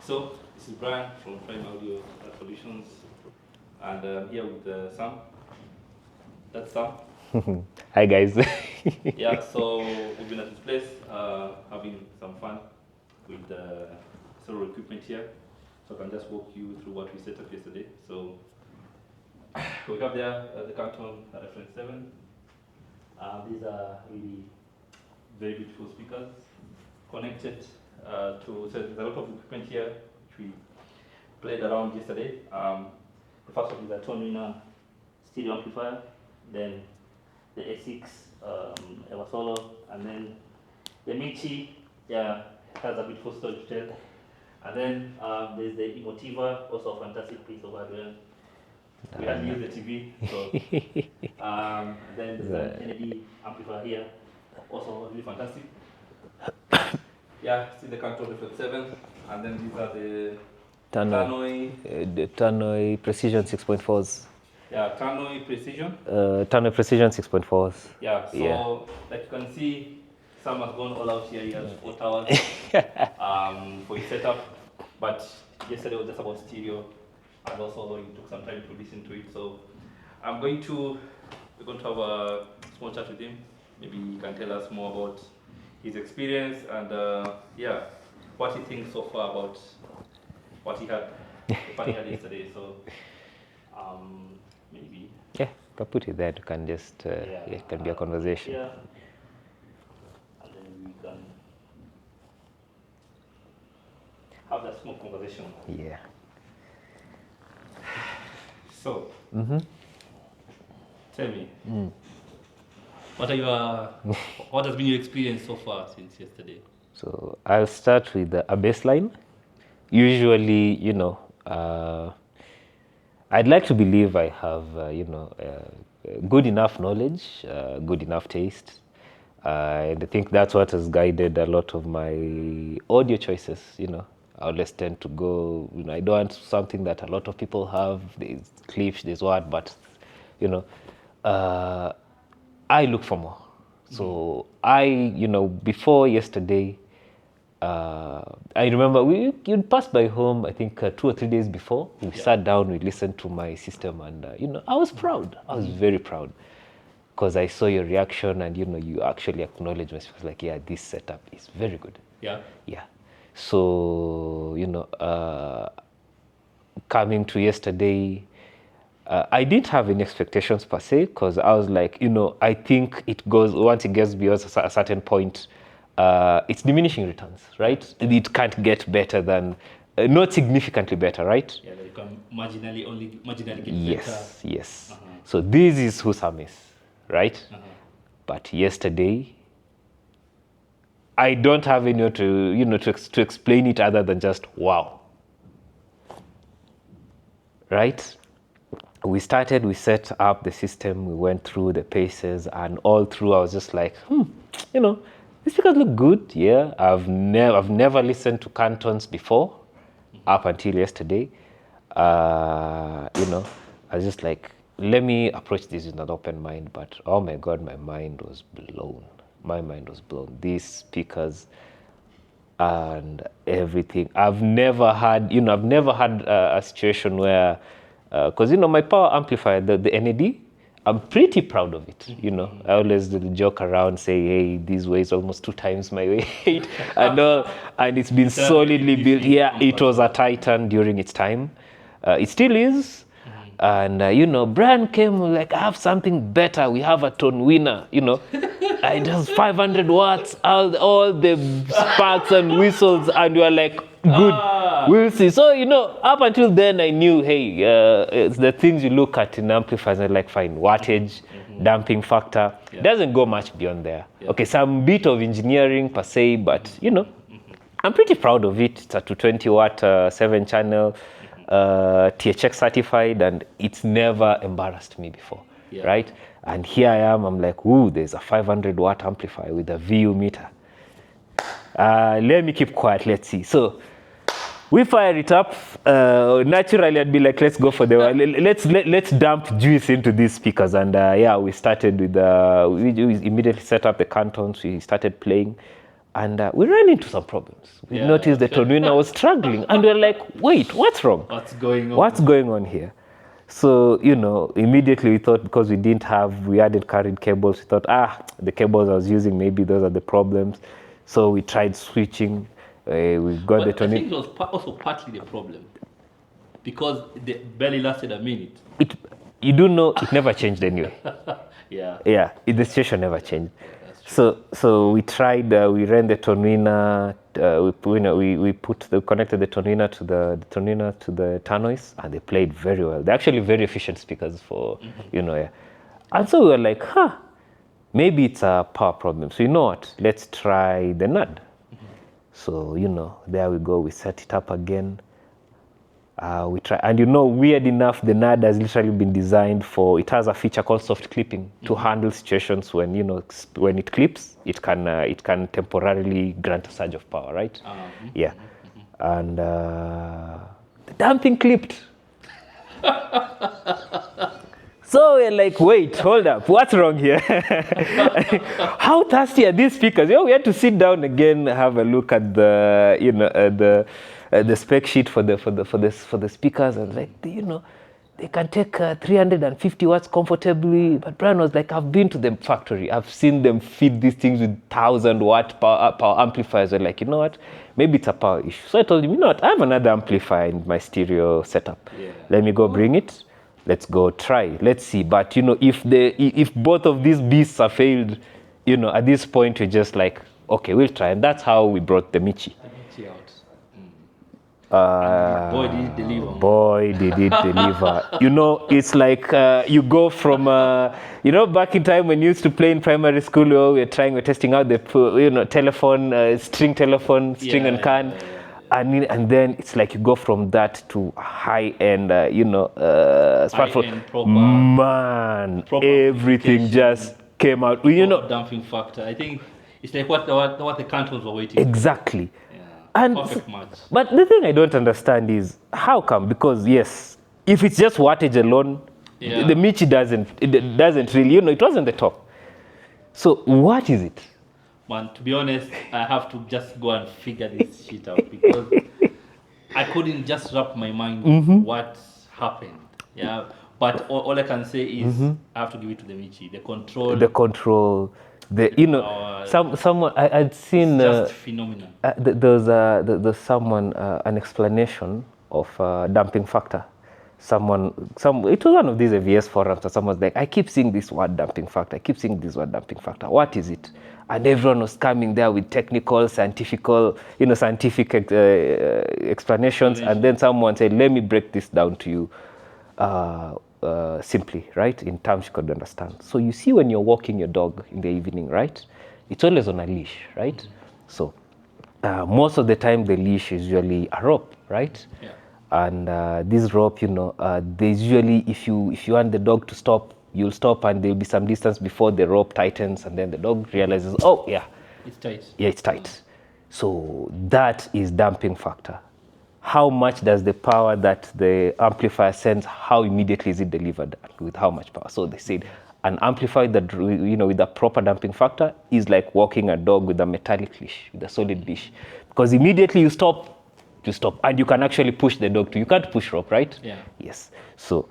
So, this is Brian from Prime Audio Solutions, and I'm here with Sam. That's Sam. Hi guys. Yeah, so we've been at this place having some fun with several equipment here. So I can just walk you through what we set up yesterday. So we have there the Canton Reference 7. These are really very beautiful speakers connected so there's a lot of equipment here which we played around yesterday. The first one is a Tannoy stereo amplifier, then the A6 Ever Solo, and then the Michi, has a beautiful story to tell. And then there's the Emotiva, also a fantastic piece of hardware. We had to use the TV, so then there's an LED amplifier here, also really fantastic. See the Canton Reference 7, and then these are the Tannoy Precision 6.4s. Yeah, Tannoy Precision. Tannoy Precision 6.4s. Yeah, so like you can see, Sam has gone all out here. He has 4 towers for his setup, but yesterday was just about stereo, and also he took some time to listen to it. So we're going to have a small chat with him. Maybe he can tell us more about his experience and what he thinks so far about what he had yesterday. So maybe can put it there. You can just it can be a conversation. Yeah, and then we can have that small conversation. Yeah. So tell me. What has been your experience so far since yesterday? So I'll start with a baseline. Usually, I'd like to believe I have, good enough knowledge, good enough taste. I think that's what has guided a lot of my audio choices. I always tend to go, I don't want something that a lot of people have. There's clips, there's what, but, I look for more. So before yesterday, I remember you'd pass by home, I think 2 or 3 days before. We sat down, we listened to my system, and, I was proud. I was very proud because I saw your reaction and, you actually acknowledged me. It was like, this setup is very good. Yeah. Yeah. So, coming to yesterday, I didn't have any expectations per se because I was like, I think once it gets beyond a certain point, it's diminishing returns, right? It can't get better than, not significantly better, right? Yeah, they can marginally get better. Yes. So this is who Sam is, right? But yesterday, I don't have any to explain it other than just wow, right? We set up the system, we went through the paces, and all through I was just like, the speakers look good, yeah. I've never listened to Cantons before, up until yesterday. I was just like, let me approach this with an open mind, but oh my God, my mind was blown. These speakers and everything. I've never had a situation where, because my power amplifier, the NAD, I'm pretty proud of it. I always joke around, say, hey, this weighs almost 2 times my weight, and it's been solidly built. Yeah, it was a Titan during its time. It still is. And Brian came like, I have something better. We have a tone winner. It has 500 watts, all the sparks and whistles, and you are like, good. We'll see. So, up until then, I knew, hey, it's the things you look at in amplifiers, and like, fine, wattage, damping factor. Doesn't go much beyond there. Yeah. Okay, some bit of engineering per se, but, I'm pretty proud of it. It's a 220 watt, 7-channel, THX certified, and it's never embarrassed me before, right? And here I am, I'm like, ooh, there's a 500 watt amplifier with a VU meter. Let me keep quiet, let's see. So, we fire it up. Naturally, I'd be like, let's go for let's dump juice into these speakers. And we started with, we immediately set up the Cantons. We started playing. And we ran into some problems. We noticed the Tannoy was struggling, and we were like, wait, what's wrong? What's going on? What's going on here? So, immediately we thought, because we hadn't carried cables, we thought, the cables I was using, maybe those are the problems. So we tried switching. We got the Tannoy. I think it was also partly the problem, because they barely lasted a minute. It never changed anyway. Yeah. The situation never changed. So we tried. We ran the Tannoy. We connected the Tannoy to the Tannoys, and they played very well. They're actually very efficient speakers for And so we were like, maybe it's a power problem. So you know what? Let's try the NAD. So there we go. We set it up again. We try, and weird enough, the NAD has literally been designed for. It has a feature called soft clipping to handle situations when when it clips, it can temporarily grant a surge of power, right? Yeah, and the damn thing clipped. So we're like, wait, hold up, what's wrong here? How thirsty are these speakers? We had to sit down again, have a look at the spec sheet for the speakers, and like, they can take 350 watts comfortably. But Brian was like, I've been to the factory, I've seen them feed these things with 1,000-watt power amplifiers. We're like, you know what? Maybe it's a power issue. So I told him, you know what? I have another amplifier in my stereo setup. Let me go bring it. Let's go try. Let's see. But if both of these beasts are failed, at this point you're just like, okay, we'll try. And that's how we brought the Michi. Boy, did it deliver. Boy, did it deliver. It's like you go from, back in time when you used to play in primary school, we're testing out the, telephone, string and can. And then it's like you go from that to high-end, smartphone. Proper everything just came out. Damping factor. I think it's like what the Cantons were waiting for. Exactly. And perfect match. But the thing I don't understand is how come? Because yes, if it's just wattage alone, the Michi doesn't really, it wasn't the top. So what is it? Man, to be honest, I have to just go and figure this shit out, because I couldn't just wrap my mind what happened. Yeah, but all I can say is I have to give it to the Michi. The control. Someone I'd seen. It's just phenomenal. There's someone an explanation of damping factor. It was one of these AVS forums. Someone's like, I keep seeing this word damping factor. What is it? And everyone was coming there with technical, scientific explanations. And then someone said, let me break this down to you simply, right? In terms you could understand. So you see when you're walking your dog in the evening, right? It's always on a leash, right? So most of the time the leash is usually a rope, right? Yeah. And this rope, there's usually, if you want the dog to stop, you'll stop, and there'll be some distance before the rope tightens, and then the dog realizes, oh yeah, it's tight. Yeah, it's tight. So that is damping factor. How much does the power that the amplifier sends, how immediately is it delivered, with how much power? So they said an amplifier that with a proper damping factor is like walking a dog with a metallic leash, with a solid leash, because immediately you stop, and you can actually push the dog you can't push rope, right? Yeah. Yes. So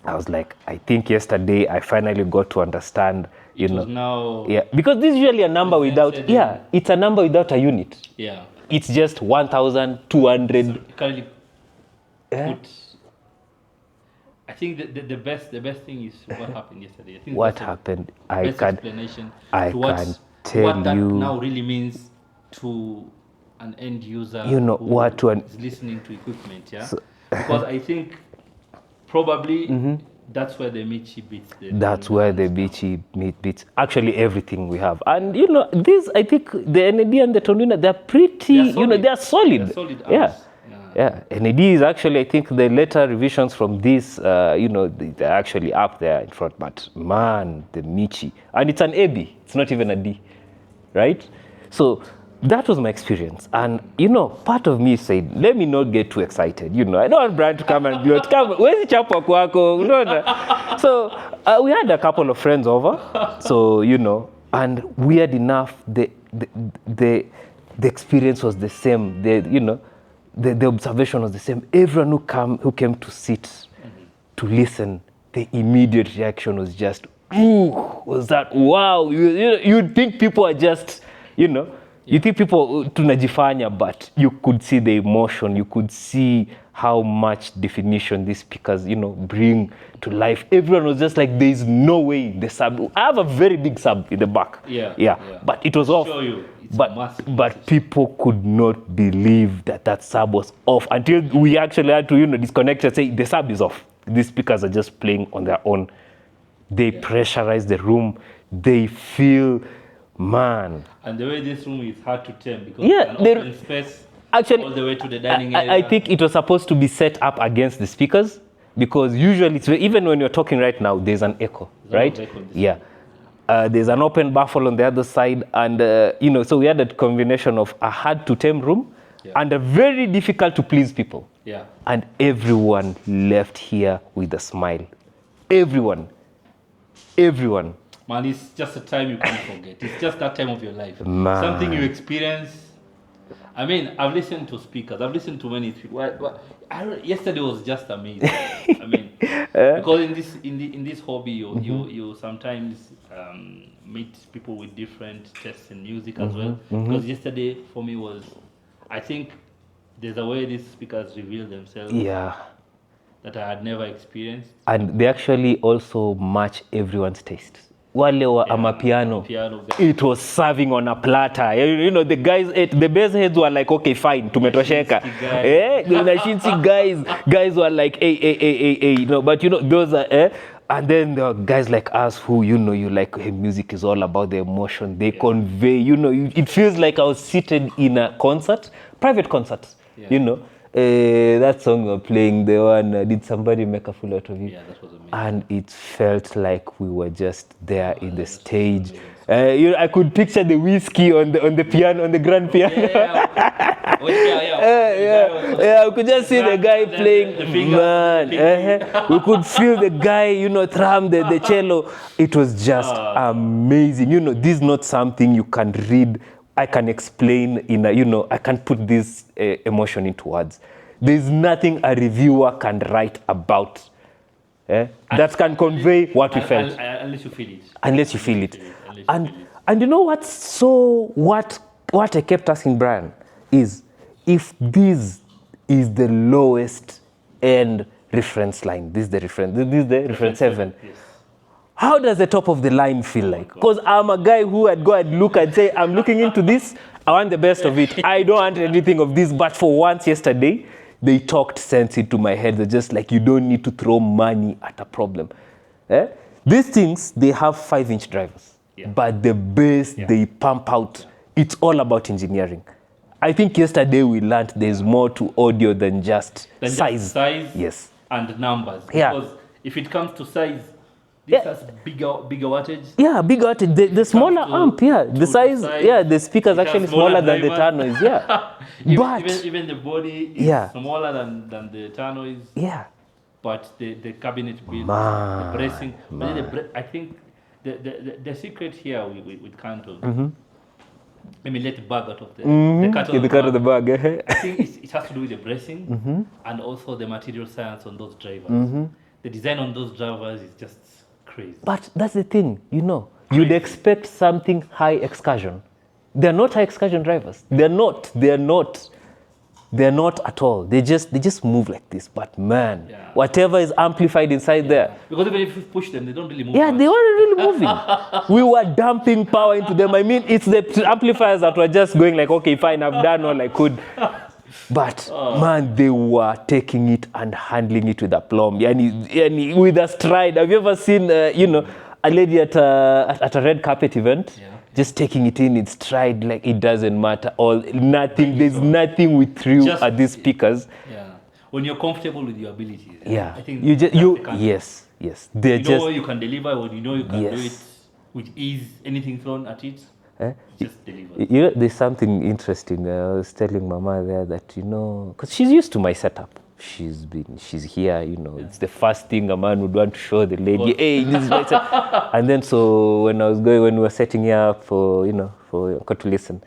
I was like, I think yesterday I finally got to understand, now. Yeah, because this is usually a number without, it's a number without a unit. Yeah. It's just 1,200. So you can't put. I think the best thing is what happened yesterday. I think what happened? I can tell what that now really means to an end user who is listening to equipment, yeah. So, because I think probably that's where the Michi beats. That's where the Michi beats actually everything we have. And these, I think the NAD and the Tannoy, they're pretty, they are solid. They're solid arms. Yeah. NAD is actually, I think the later revisions from this, they're actually up there in front. But man, the Michi, and it's an AB. It's not even a D, right? So that was my experience. And, part of me said, let me not get too excited. I don't want Brian to come and gloat. Where's the chapa kwako? So we had a couple of friends over. So, and weird enough, the experience was the same. The observation was the same. Everyone who came to sit, to listen, the immediate reaction was just, ooh, was that wow? You'd think people are just, you think people tunajifanya, but you could see the emotion. You could see how much definition these speakers, bring to life. Everyone was just like, there is no way the sub. I have a very big sub in the back. Yeah. But it was off. Show you. It's But people could not believe that sub was off until we actually had to, disconnect and say the sub is off. These speakers are just playing on their own. They pressurize the room. They feel, man. And the way this room is hard to tame because it's an open space. Actually, all the way to the dining area. I think it was supposed to be set up against the speakers because usually, even when you're talking right now, there's an echo, right? There's an open baffle on the other side, and so we had that combination of a hard to tame room and a very difficult to please people. Yeah. And everyone left here with a smile. Everyone. Man, it's just a time you can't forget. It's just that time of your life. Man. Something you experience. I mean, I've listened to speakers. I've listened to many people. Yesterday was just amazing. I mean, because in this hobby, you sometimes meet people with different tastes in music as well. Because yesterday for me was, I think there's a way these speakers reveal themselves. Yeah. That I had never experienced. And they actually also match everyone's taste. Wale wa amapiano, it was serving on a platter. The guys, the bass heads were like, okay, fine, tumetosheka. The guys were like, hey. But those are, and then there are guys like us who, you like, hey, music is all about the emotion. They convey, it feels like I was seated in a concert, private concert, that song we were playing, the one, did somebody make a fool out of you? Yeah, that was amazing. And it felt like we were just there in the stage. I could picture the whiskey on the piano, on the grand piano. We could just see the guy playing. We could feel the guy, thrum the cello. It was just amazing. This is not something you can read. I can explain I can put this emotion into words. There's nothing a reviewer can write about that can convey what we felt. Unless you feel it. Unless you feel it. And you know what I kept asking Brian is, if this is the lowest end reference line, this is the reference 7. Yes. How does the top of the line feel like? Because I'm a guy who would go and look and say, I'm looking into this, I want the best of it. I don't want anything of this. But for once yesterday, they talked sense into my head. They're just like, you don't need to throw money at a problem. These things, they have 5-inch drivers. Yeah. But the bass they pump out, it's all about engineering. I think yesterday we learned there's more to audio than just size. Yes. And numbers. Because if it comes to size, this has bigger wattage. Yeah, bigger wattage. The smaller amp, the size, the speaker's actually smaller than the Tannoys, but even the body is smaller than the Tannoys. Yeah. But the cabinet build, the bracing. I think the secret here with Canton, let me let the bag out of the cut of the bag. I think it has to do with the bracing and also the material science on those drivers. The design on those drivers is just crazy. But that's the thing, you'd expect something high excursion. They're not high excursion drivers. They're not at all. They just move like this. But man, whatever is amplified inside there. Because even if you push them, they don't really move. Yeah, they weren't really moving. We were dumping power into them. I mean, it's the amplifiers that were just going like, okay, fine, I've done all I could. But man, they were taking it and handling it with aplomb. Yani with a stride. Have you ever seen, a lady at a red carpet event? Yeah. Just taking it in stride, like it doesn't matter. There's nothing we threw at these speakers. Yeah. When you're comfortable with your abilities. Yeah. I think yes. They're you know you can deliver, when you know you can do it with ease, anything thrown at it. Just deliver. There's something interesting. I was telling Mama there that, because she's used to my setup. She's here, it's the first thing a man would want to show the lady, hey, this is my setup. And then so when we were setting her up for for Uncle to listen.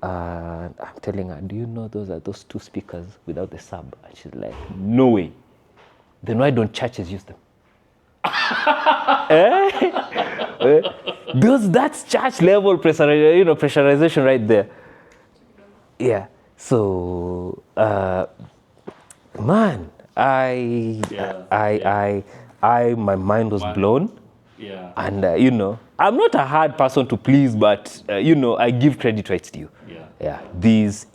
I'm telling her, do you know those are those 2 speakers without the sub? And she's like, no way. Then why don't churches use them? Because that's church level pressurization right there. Yeah. So, man, my mind was blown. Yeah. And, I'm not a hard person to please, but, I give credit where it's due. Yeah. Yeah. These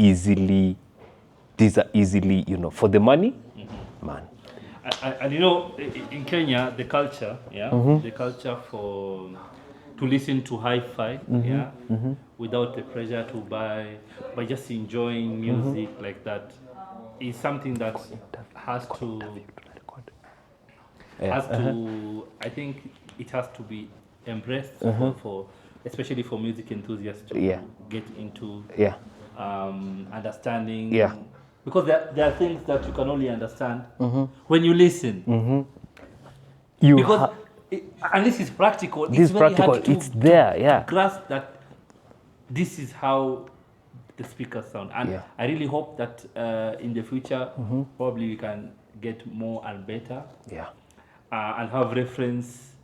are easily, for the money, man. And in Kenya, the culture, the culture to listen to hi-fi, without the pressure to buy, by just enjoying music like that, is something that has to, I think it has to be embraced for especially for music enthusiasts to get into understanding. Yeah. Because there are things that you can only understand when you listen. And this is practical. This is practical. It's there, to grasp that this is how the speakers sound. And I really hope that in the future, probably we can get more and better. Yeah. And have reference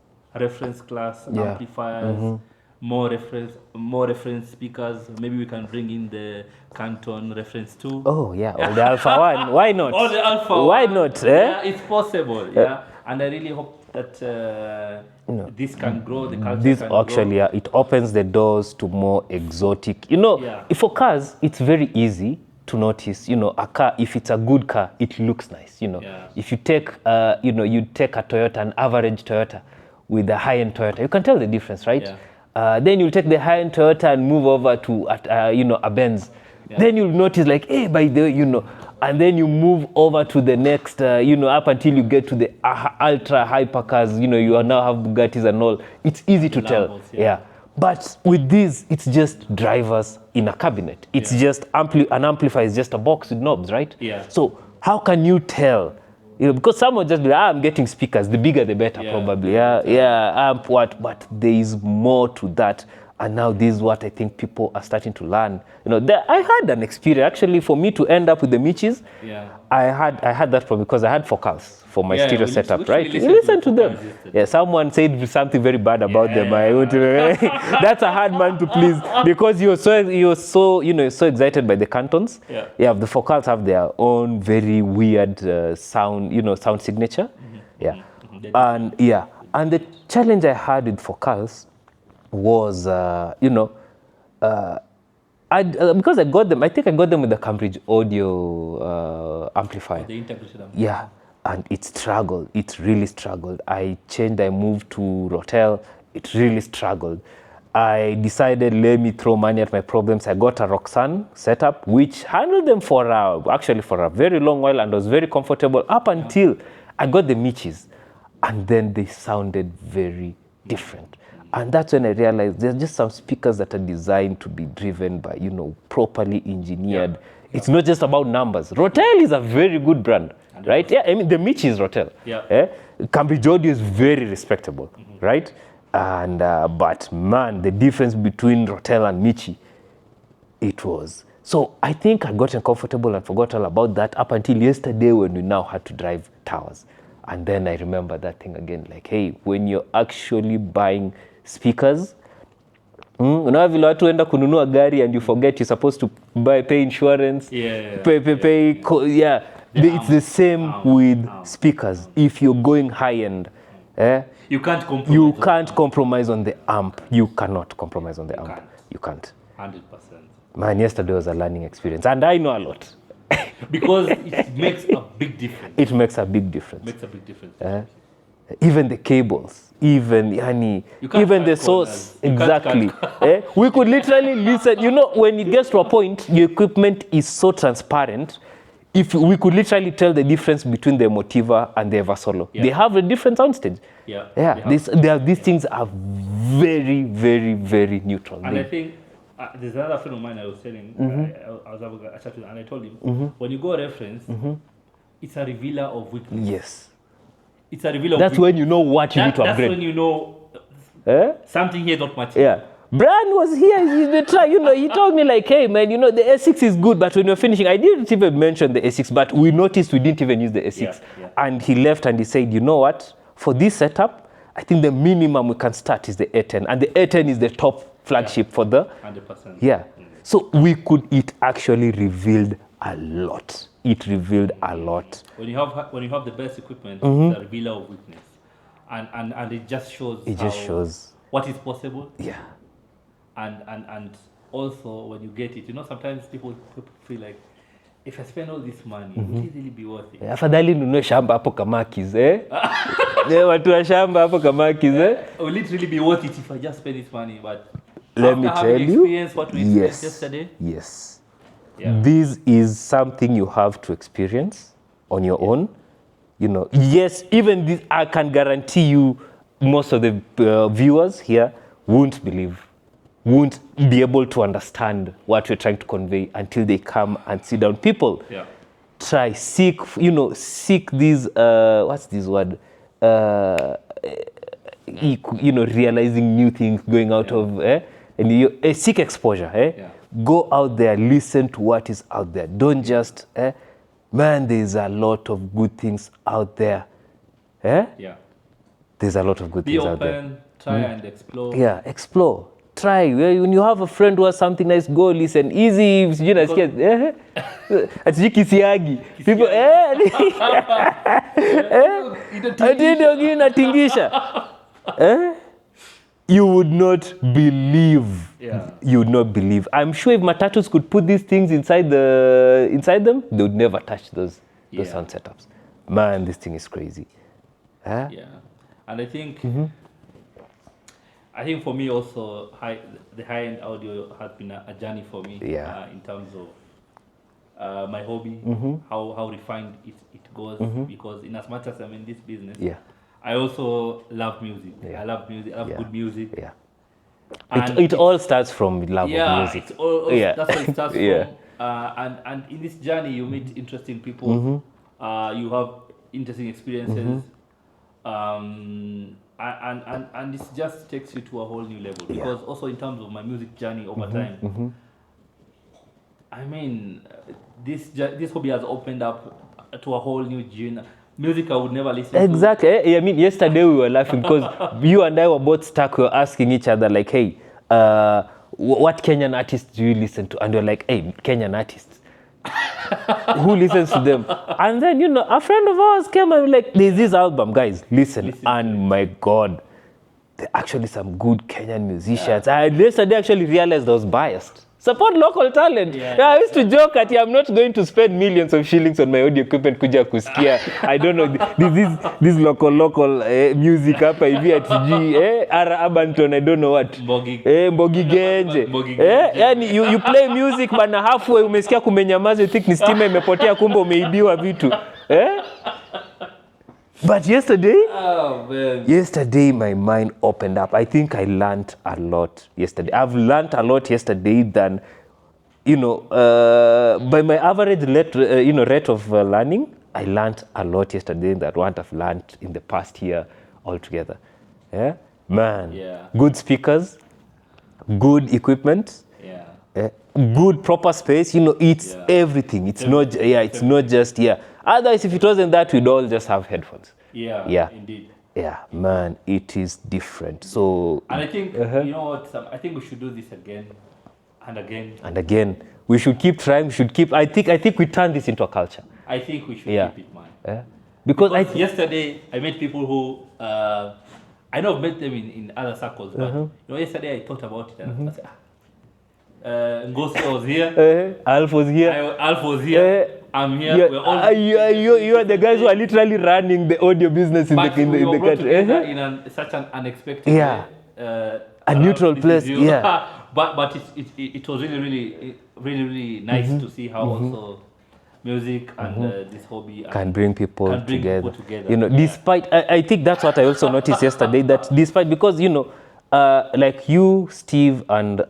class amplifiers. More reference speakers. Maybe we can bring in the Canton Reference too. Oh yeah, or the Alpha One. Why not? Or the Alpha Why One. not? Yeah, it's possible. Yeah, and I really hope that this can grow. The culture. This can actually, grow. It opens the doors to more exotic. For cars, it's very easy to notice. A car, if it's a good car, it looks nice. If you take, you take a Toyota, an average Toyota, with a high-end Toyota, you can tell the difference, right? Yeah. Then you'll take the high-end Toyota and move over to, a Benz. Yeah. Then you'll notice like, hey, by the way, and then you move over to the next, up until you get to the ultra hypercars, you are now have Bugattis and all. It's easy to tell. Yeah. But with this, it's just drivers in a cabinet. It's just an amplifier is just a box with knobs, right? Yeah. So how can you tell? Because someone just be like, I'm getting speakers, the bigger the better, probably. Amp what? But there is more to that. And now this is what I think people are starting to learn. I had an experience, actually, for me to end up with the Michis. Yeah. I had that problem because I had focals for my stereo setup, right? You listen to them. Yeah, someone said something very bad about them. That's a hard man to please because you're so excited by the Cantons. Yeah. The focals have their own very weird sound signature. Yeah. And the challenge I had with focals was, because I got them, I think I got them with the Cambridge audio amplifier. The integrated amplifier. Yeah, and it struggled. It really struggled. I moved to Rotel. It really struggled. I decided, let me throw money at my problems. I got a Roxanne setup, which handled them for a very long while and was very comfortable up until I got the Michis. And then they sounded very different. And that's when I realized there's just some speakers that are designed to be driven by, properly engineered. Yeah. It's not just about numbers. Rotel is a very good brand, right? Yeah, I mean, the Michi is Rotel. Yeah. Cambridge Audio is very respectable, right? And, but man, the difference between Rotel and Michi, it was. So I think I'd gotten comfortable and forgot all about that up until yesterday when we now had to drive towers. And then I remember that thing again, like, hey, when you're actually buying speakers, vile watu enda kununua gari and you forget you're supposed to pay insurance, it's the same with speakers. If you're going high end, you can't compromise on the amp. You cannot compromise on the amp. You can't. 100%. Man, yesterday was a learning experience, and I know a lot. Because it makes a big difference. It makes a big difference. Even the cables, even the source, exactly. We could literally listen. When it gets to a point, the equipment is so transparent. If we could literally tell the difference between the Emotiva and the Eversolo, they have a different soundstage. These things are very, very, very neutral. And I think there's another friend of mine I was telling. I was having a chat with, and I told him when you go reference, it's a revealer of weakness. Yes. It's a revealer. That's when you know what you need to upgrade. That's when you know something here not matching. Yeah. Brian was here. He told me like, hey man, the S6 is good, but when you're finishing, I didn't even mention the S6, but we noticed we didn't even use the S6. Yeah. And he left and he said, you know what? For this setup, I think the minimum we can start is the A10, and the A10 is the top flagship for the 100%. Yeah. So it actually revealed a lot. It revealed a lot. When you have the best equipment, it's a revealer of weakness, and it just shows. It just shows what is possible. Yeah. And also when you get it, sometimes people feel like, if I spend all this money, will it really be worth it? Afadhali nunue shamba hapo Kamakis, watu wa shamba hapo Kamakis, Will it really be worth it if I just spend this money? But let me tell you, what we experienced yesterday. Yes. Yeah. This is something you have to experience on your own. Yes, even this, I can guarantee you, most of the viewers here won't be able to understand what we're trying to convey until they come and sit down. People, try, seek these, what's this word? Realizing new things, going out of, and seek exposure, Go out there, listen to what is out there. Don't just, man, there's a lot of good things out there. Yeah. There's a lot of good things out there. Be open, try and explore. Yeah, explore. Try. When you have a friend who has something nice, go listen. Easy, Ati kisiagi. People, you would not believe. Yeah. You would not believe. I'm sure if Matatus could put these things inside them, they would never touch those sound setups. Man, this thing is crazy. Yeah. And I think for me also, the high-end audio has been a journey for me. Yeah. In terms of my hobby, how refined it goes. Because in as much as I'm in this business, I also love music. Yeah. I love music. I love good music. Yeah. It all starts from love of music. That's where it starts from. And in this journey, you meet interesting people. You have interesting experiences. And this just takes you to a whole new level. Because also in terms of my music journey over time, I mean, this hobby has opened up to a whole new genre. Music I would never listen to. Exactly. I mean, yesterday we were laughing because you and I were both stuck. We were asking each other like, hey, what Kenyan artists do you listen to? And we're like, hey, Kenyan artists. Who listens to them? And then, a friend of ours came and was like, there's this album, guys, listen. And my God, there are actually some good Kenyan musicians. Yesterday I actually realized I was biased. Support local talent. I used to joke at I'm not going to spend millions of shillings on my audio equipment kuja kusikia. I don't know, this local music hapa hivi at Ara Abanton, I don't know what. Mbogi Genje. Yani you play music bana halfway umesikia kumenyamaza, you think ni stima imepotea kumbe umeibiwa vitu. But yesterday my mind opened up. I think I learned a lot yesterday. I've learned a lot yesterday than, by my average rate of learning, I learned a lot yesterday that I wouldn't have learned in the past year altogether. Yeah? Man, good speakers, good equipment, good proper space. It's everything. It's not just. Otherwise, if it wasn't that, we'd all just have headphones. Yeah, indeed. Yeah, man, it is different. So, and I think, you know what, I think we should do this again and again. And again. We should keep trying. I think we turn this into a culture. I think we should keep it, man. Because yesterday, I met people who, I know I've met them in other circles, but yesterday I thought about it and I said, Ngosi was here. Alf was here. Alf was here. I'm here. You are the guys who are literally running the audio business in the country. In such an unexpected way. A neutral place. But it was really nice to see how also music and this hobby can bring people together. Despite I think that's what I also noticed yesterday, that despite, because like you, Steve, and